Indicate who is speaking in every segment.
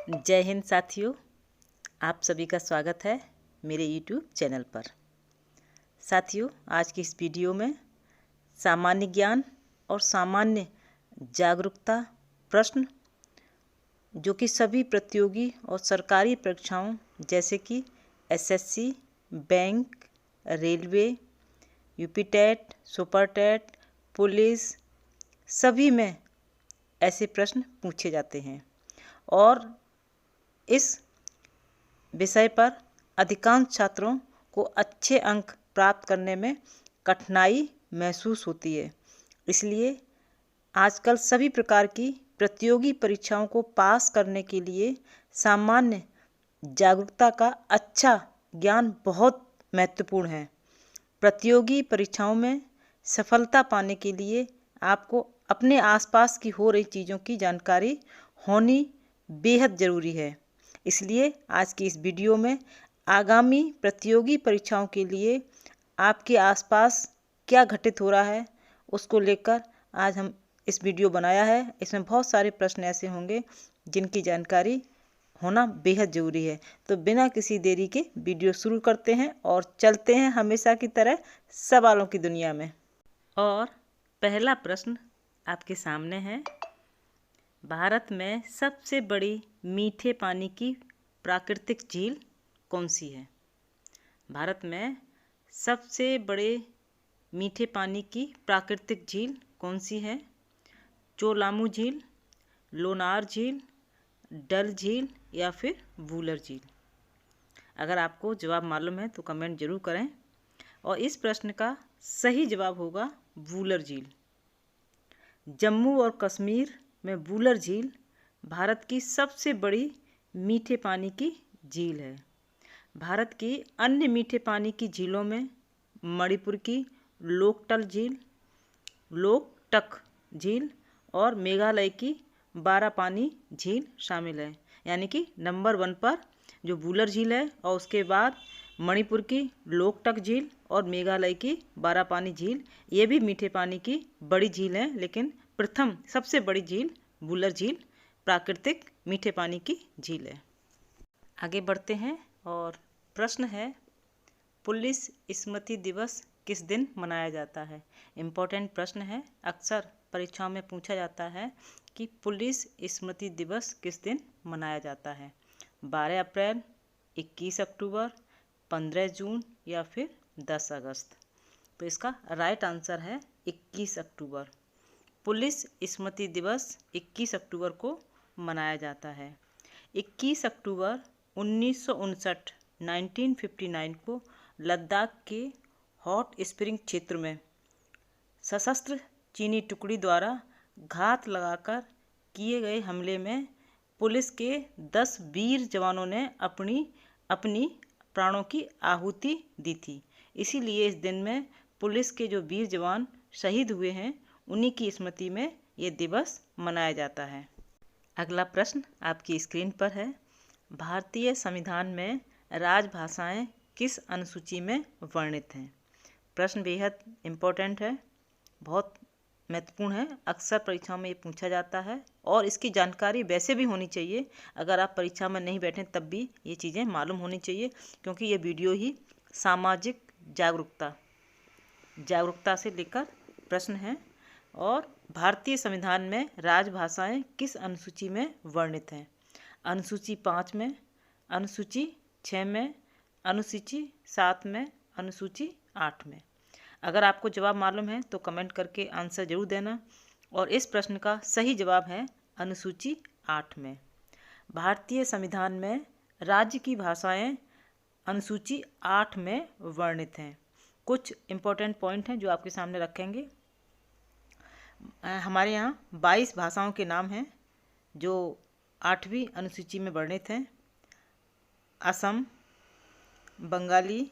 Speaker 1: जय हिंद साथियों, आप सभी का स्वागत है मेरे YouTube चैनल पर। साथियों, आज की इस वीडियो में सामान्य ज्ञान और सामान्य जागरूकता प्रश्न जो कि सभी प्रतियोगी और सरकारी परीक्षाओं जैसे कि SSC, bank, railway, UP TET, super TET, police सभी में ऐसे प्रश्न पूछे जाते हैं और इस विषय पर अधिकांश छात्रों को अच्छे अंक प्राप्त करने में कठिनाई महसूस होती है। इसलिए आजकल सभी प्रकार की प्रतियोगी परीक्षाओं को पास करने के लिए सामान्य जागरूकता का अच्छा ज्ञान बहुत महत्वपूर्ण है। प्रतियोगी परीक्षाओं में सफलता पाने के लिए आपको अपने आसपास की हो रही चीज़ों की जानकारी होनी बेहद ज़रूरी है। इसलिए आज की इस वीडियो में आगामी प्रतियोगी परीक्षाओं के लिए आपके आसपास क्या घटित हो रहा है उसको लेकर आज हम इस वीडियो बनाया है। इसमें बहुत सारे प्रश्न ऐसे होंगे जिनकी जानकारी होना बेहद ज़रूरी है। तो बिना किसी देरी के वीडियो शुरू करते हैं और चलते हैं हमेशा की तरह सवालों की दुनिया में। और पहला प्रश्न आपके सामने है, भारत में सबसे बड़ी मीठे पानी की प्राकृतिक झील कौन सी है? भारत में सबसे बड़े मीठे पानी की प्राकृतिक झील कौन सी है? चोलामू झील, लोनार झील, डल झील या फिर वूलर झील? अगर आपको जवाब मालूम है तो कमेंट जरूर करें। और इस प्रश्न का सही जवाब होगा वूलर झील। जम्मू और कश्मीर में वूलर झील भारत की सबसे बड़ी मीठे पानी की झील है। भारत की अन्य मीठे पानी की झीलों में मणिपुर की लोकटक झील और मेघालय की बारापानी झील शामिल है। यानी कि नंबर 1 पर जो वूलर झील है और उसके बाद मणिपुर की लोकटक झील और मेघालय की बारापानी झील, ये भी मीठे पानी की बड़ी झील है, लेकिन प्रथम सबसे बड़ी झील वूलर झील प्राकृतिक मीठे पानी की झील है। आगे बढ़ते हैं और प्रश्न है, पुलिस स्मृति दिवस किस दिन मनाया जाता है? इम्पोर्टेंट प्रश्न है, अक्सर परीक्षाओं में पूछा जाता है कि पुलिस स्मृति दिवस किस दिन मनाया जाता है? 12 अप्रैल, 21 अक्टूबर, 15 जून या फिर 10 अगस्त? तो इसका राइट आंसर है 21 अक्टूबर। पुलिस स्मृति दिवस 21 अक्टूबर को मनाया जाता है। 21 अक्टूबर 1959 को लद्दाख के हॉट स्प्रिंग क्षेत्र में सशस्त्र चीनी टुकड़ी द्वारा घात लगाकर किए गए हमले में पुलिस के 10 वीर जवानों ने अपनी प्राणों की आहुति दी थी। इसीलिए इस दिन में पुलिस के जो वीर जवान शहीद हुए हैं उन्हीं की स्मृति में ये दिवस मनाया जाता है। अगला प्रश्न आपकी स्क्रीन पर है, भारतीय संविधान में राजभाषाएं किस अनुसूची में वर्णित हैं? प्रश्न बेहद इम्पोर्टेंट है, बहुत महत्वपूर्ण है, अक्सर परीक्षाओं में ये पूछा जाता है और इसकी जानकारी वैसे भी होनी चाहिए। अगर आप परीक्षा में नहीं बैठें तब भी ये चीज़ें मालूम होनी चाहिए, क्योंकि ये वीडियो ही सामाजिक जागरूकता से लेकर प्रश्न है। और भारतीय संविधान में राजभाषाएं किस अनुसूची में वर्णित हैं? अनुसूची 5 में, अनुसूची 6 में, अनुसूची 7 में, अनुसूची 8 में? अगर आपको जवाब मालूम है तो कमेंट करके आंसर जरूर देना। और इस प्रश्न का सही जवाब है अनुसूची 8 में। भारतीय संविधान में राज्य की भाषाएं अनुसूची 8 में वर्णित हैं। कुछ इम्पोर्टेंट पॉइंट हैं जो आपके सामने रखेंगे। हमारे यहाँ 22 भाषाओं के नाम हैं जो 8वीं अनुसूची में वर्णित हैं। असम, बंगाली,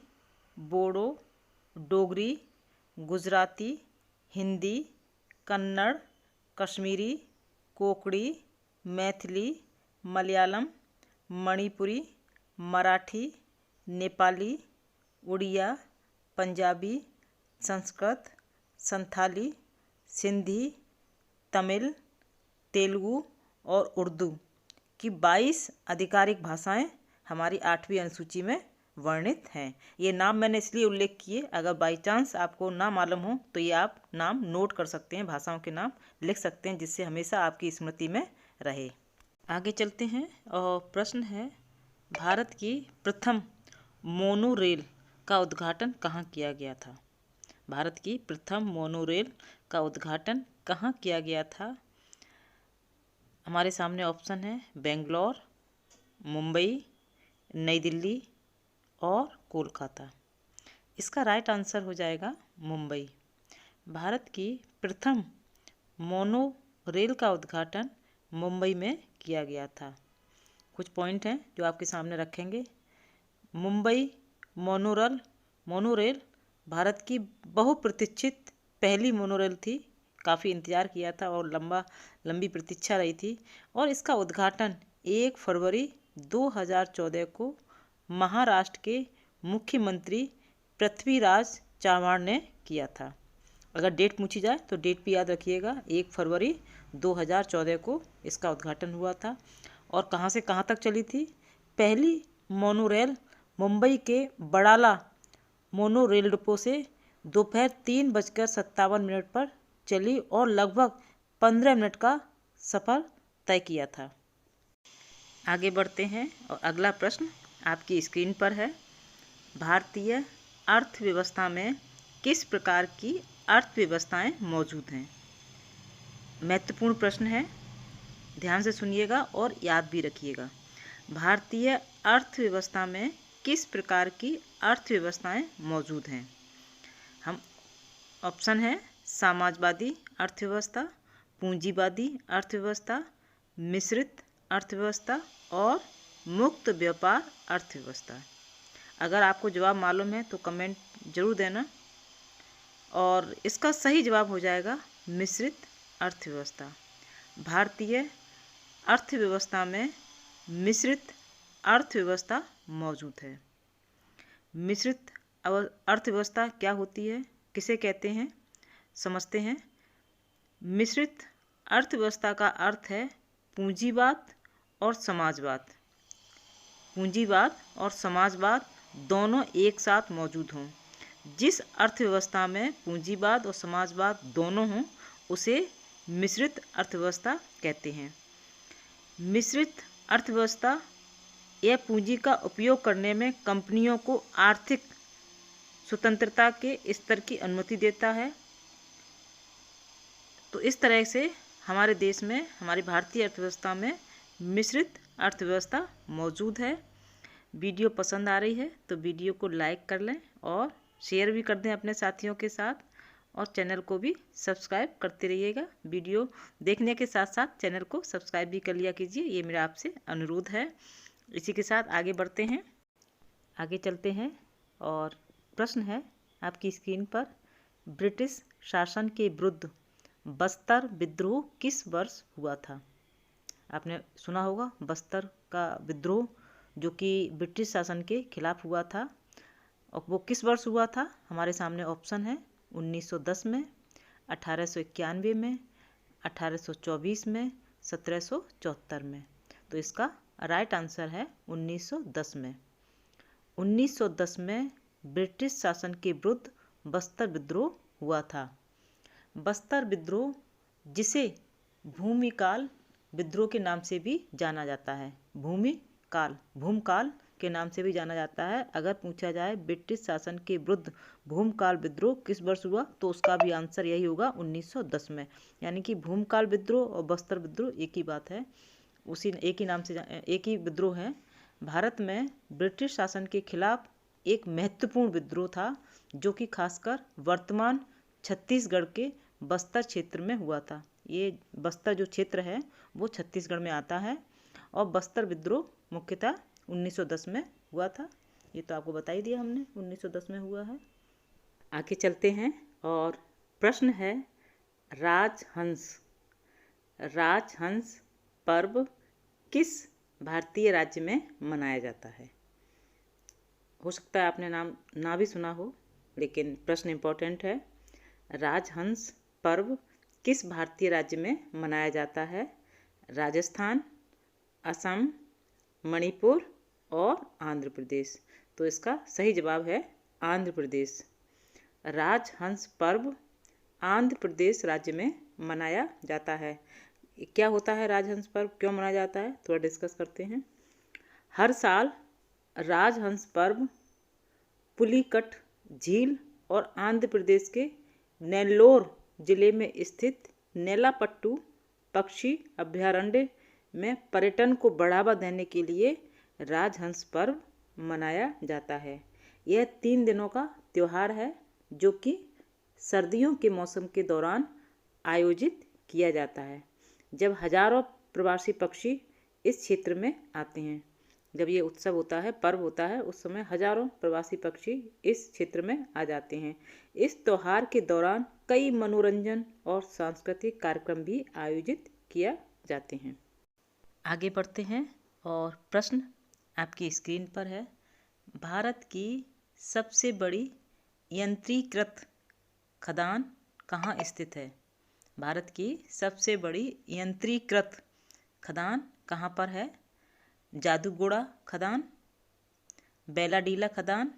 Speaker 1: बोडो, डोगरी, गुजराती, हिंदी, कन्नड़, कश्मीरी, कोंकणी, मैथिली, मलयालम, मणिपुरी, मराठी, नेपाली, उड़िया, पंजाबी, संस्कृत, संथाली, सिंधी, तमिल, तेलुगु और उर्दू कि 22 आधिकारिक भाषाएं हमारी 8वीं अनुसूची में वर्णित हैं। ये नाम मैंने इसलिए उल्लेख किए, अगर बाई चांस आपको ना मालूम हो तो ये आप नाम नोट कर सकते हैं, भाषाओं के नाम लिख सकते हैं, जिससे हमेशा आपकी स्मृति में रहे। आगे चलते हैं और प्रश्न है, भारत की प्रथम मोनोरेल का उद्घाटन कहाँ किया गया था? भारत की प्रथम मोनोरेल का उद्घाटन कहाँ किया गया था? हमारे सामने ऑप्शन है बेंगलोर, मुंबई, नई दिल्ली और कोलकाता। इसका राइट आंसर हो जाएगा मुंबई। भारत की प्रथम मोनो रेल का उद्घाटन मुंबई में किया गया था। कुछ पॉइंट हैं जो आपके सामने रखेंगे। मुंबई मोनोरेल भारत की बहुप्रतीक्षित पहली मोनोरेल थी। काफ़ी इंतज़ार किया था और लंबी प्रतीक्षा रही थी, और इसका उद्घाटन 1 फरवरी 2014 को महाराष्ट्र के मुख्यमंत्री पृथ्वीराज चव्हाण ने किया था। अगर डेट पूछी जाए तो डेट भी याद रखिएगा, 1 फरवरी 2014 को इसका उद्घाटन हुआ था। और कहाँ से कहाँ तक चली थी? पहली मोनोरेल मुंबई के बड़ाला मोनोरेल डिपो से दोपहर 3:57 पर चली और लगभग 15 मिनट का सफ़र तय किया था। आगे बढ़ते हैं और अगला प्रश्न आपकी स्क्रीन पर है। भारतीय अर्थव्यवस्था में किस प्रकार की अर्थव्यवस्थाएं मौजूद हैं? महत्वपूर्ण प्रश्न है, ध्यान से सुनिएगा और याद भी रखिएगा। भारतीय अर्थव्यवस्था में किस प्रकार की अर्थव्यवस्थाएं मौजूद हैं? हम ऑप्शन है समाजवादी अर्थव्यवस्था, पूंजीवादी अर्थव्यवस्था, मिश्रित अर्थव्यवस्था और मुक्त व्यापार अर्थव्यवस्था। अगर आपको जवाब मालूम है तो कमेंट जरूर देना। और इसका सही जवाब हो जाएगा मिश्रित अर्थव्यवस्था। भारतीय अर्थव्यवस्था में मिश्रित अर्थव्यवस्था मौजूद है। मिश्रित अर्थव्यवस्था क्या होती है, किसे कहते हैं, समझते हैं। मिश्रित अर्थव्यवस्था का अर्थ है पूंजीवाद और समाजवाद। पूंजीवाद और समाजवाद दोनों एक साथ मौजूद हों। जिस अर्थव्यवस्था में पूंजीवाद और समाजवाद दोनों हों उसे मिश्रित अर्थव्यवस्था कहते हैं। मिश्रित अर्थव्यवस्था यह पूंजी का उपयोग करने में कंपनियों को आर्थिक स्वतंत्रता के स्तर की अनुमति देता है। तो इस तरह से हमारे देश में, हमारी भारतीय अर्थव्यवस्था में मिश्रित अर्थव्यवस्था मौजूद है। वीडियो पसंद आ रही है तो वीडियो को लाइक कर लें और शेयर भी कर दें अपने साथियों के साथ, और चैनल को भी सब्सक्राइब करते रहिएगा। वीडियो देखने के साथ साथ चैनल को सब्सक्राइब भी कर लिया कीजिए, ये मेरा आपसे अनुरोध है। इसी के साथ आगे बढ़ते हैं, आगे चलते हैं और प्रश्न है आपकी स्क्रीन पर, ब्रिटिश शासन के विरुद्ध बस्तर विद्रोह किस वर्ष हुआ था? आपने सुना होगा बस्तर का विद्रोह, जो कि ब्रिटिश शासन के खिलाफ हुआ था, और वो किस वर्ष हुआ था? हमारे सामने ऑप्शन है 1910 में, 1891 में, 1824 में, 1774 में। तो इसका राइट आंसर है 1910 में। 1910 में ब्रिटिश शासन के विरुद्ध बस्तर विद्रोह हुआ था। बस्तर विद्रोह, जिसे भूमिकाल विद्रोह के नाम से भी जाना जाता है, भूमकाल के नाम से भी जाना जाता है। अगर पूछा जाए ब्रिटिश शासन के विरुद्ध भूमकाल विद्रोह किस वर्ष हुआ, तो उसका भी आंसर यही होगा 1910 में। यानी कि भूमकाल विद्रोह और बस्तर विद्रोह एक ही बात है, उसी एक ही नाम से एक ही विद्रोह है। भारत में ब्रिटिश शासन के खिलाफ एक महत्वपूर्ण विद्रोह था, जो कि खासकर वर्तमान छत्तीसगढ़ के बस्तर क्षेत्र में हुआ था। ये बस्तर जो क्षेत्र है वो छत्तीसगढ़ में आता है, और बस्तर विद्रोह मुख्यतः 1910 में हुआ था। ये तो आपको बता ही दिया हमने, 1910 में हुआ है। आगे चलते हैं और प्रश्न है, राजहंस पर्व किस भारतीय राज्य में मनाया जाता है? हो सकता है आपने नाम ना भी सुना हो, लेकिन प्रश्न इम्पोर्टेंट है। राजहंस पर्व किस भारतीय राज्य में मनाया जाता है? राजस्थान, असम, मणिपुर और आंध्र प्रदेश। तो इसका सही जवाब है आंध्र प्रदेश। राजहंस पर्व आंध्र प्रदेश राज्य में मनाया जाता है। क्या होता है राजहंस पर्व, क्यों मनाया जाता है, थोड़ा डिस्कस करते हैं। हर साल राजहंस पर्व पुलिकट झील और आंध्र प्रदेश के नेल्लोर जिले में स्थित नेलापट्टू पक्षी अभयारण्य में पर्यटन को बढ़ावा देने के लिए राजहंस पर्व मनाया जाता है। यह 3 दिनों का त्यौहार है जो कि सर्दियों के मौसम के दौरान आयोजित किया जाता है, जब हजारों प्रवासी पक्षी इस क्षेत्र में आते हैं। जब ये उत्सव होता है, पर्व होता है, उस समय हजारों प्रवासी पक्षी इस क्षेत्र में आ जाते हैं। इस त्यौहार के दौरान कई मनोरंजन और सांस्कृतिक कार्यक्रम भी आयोजित किया जाते हैं। आगे बढ़ते हैं और प्रश्न आपकी स्क्रीन पर है। भारत की सबसे बड़ी यंत्रीकृत खदान कहाँ स्थित है? भारत की सबसे बड़ी यंत्रीकृत खदान कहाँ पर है? जादूगोड़ा खदान, बेलाडीला खदान,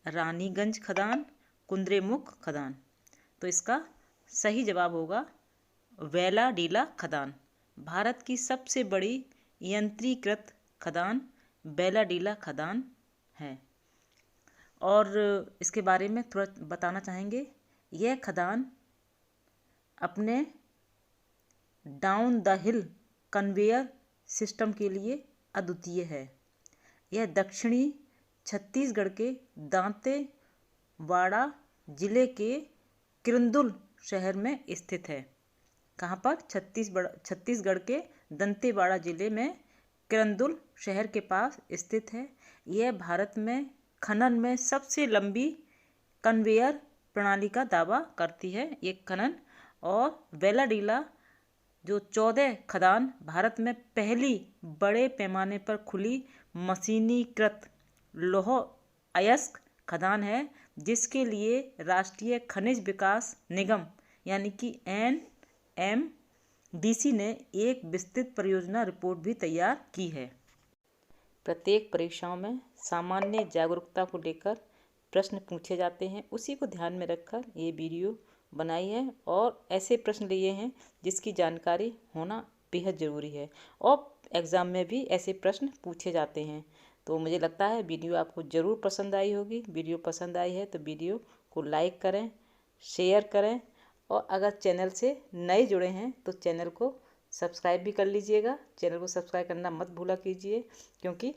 Speaker 1: रानीगंज खदान, कुंद्रेमुख खदान। तो इसका सही जवाब होगा बेलाडीला खदान। भारत की सबसे बड़ी यंत्रीकृत खदान बेलाडीला खदान है। और इसके बारे में थोड़ा बताना चाहेंगे। यह खदान अपने down the hill conveyor system के लिए अद्वितीय है। यह दक्षिणी छत्तीसगढ़ के दांतेवाड़ा जिले के किरंदुल शहर में स्थित है। कहाँ पर? छत्तीसगढ़ के दंतेवाड़ा जिले में किरंदुल शहर के पास स्थित है। यह भारत में खनन में सबसे लंबी कन्वेयर प्रणाली का दावा करती है, ये खनन। और बेलाडीला जो 14 खदान भारत में पहली बड़े पैमाने पर खुली मशीनीकृत लौह अयस्क खदान है, जिसके लिए राष्ट्रीय खनिज विकास निगम यानी कि NMDC ने एक विस्तृत परियोजना रिपोर्ट भी तैयार की है। प्रत्येक परीक्षाओं में सामान्य जागरूकता को लेकर प्रश्न पूछे जाते हैं, उसी को ध्यान में रखकर ये वीडियो बनाई है और ऐसे प्रश्न लिए हैं जिसकी जानकारी होना बेहद ज़रूरी है और एग्ज़ाम में भी ऐसे प्रश्न पूछे जाते हैं। तो मुझे लगता है वीडियो आपको ज़रूर पसंद आई होगी। वीडियो पसंद आई है तो वीडियो को लाइक करें, शेयर करें और अगर चैनल से नए जुड़े हैं तो चैनल को सब्सक्राइब भी कर लीजिएगा। चैनल को सब्सक्राइब करना मत भूला कीजिए, क्योंकि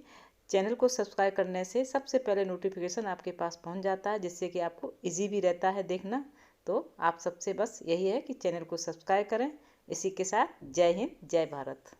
Speaker 1: चैनल को सब्सक्राइब करने से सबसे पहले नोटिफिकेशन आपके पास पहुंच जाता है, जिससे कि आपको इजी भी रहता है देखना। तो आप सबसे बस यही है कि चैनल को सब्सक्राइब करें। इसी के साथ जय हिंद, जय भारत।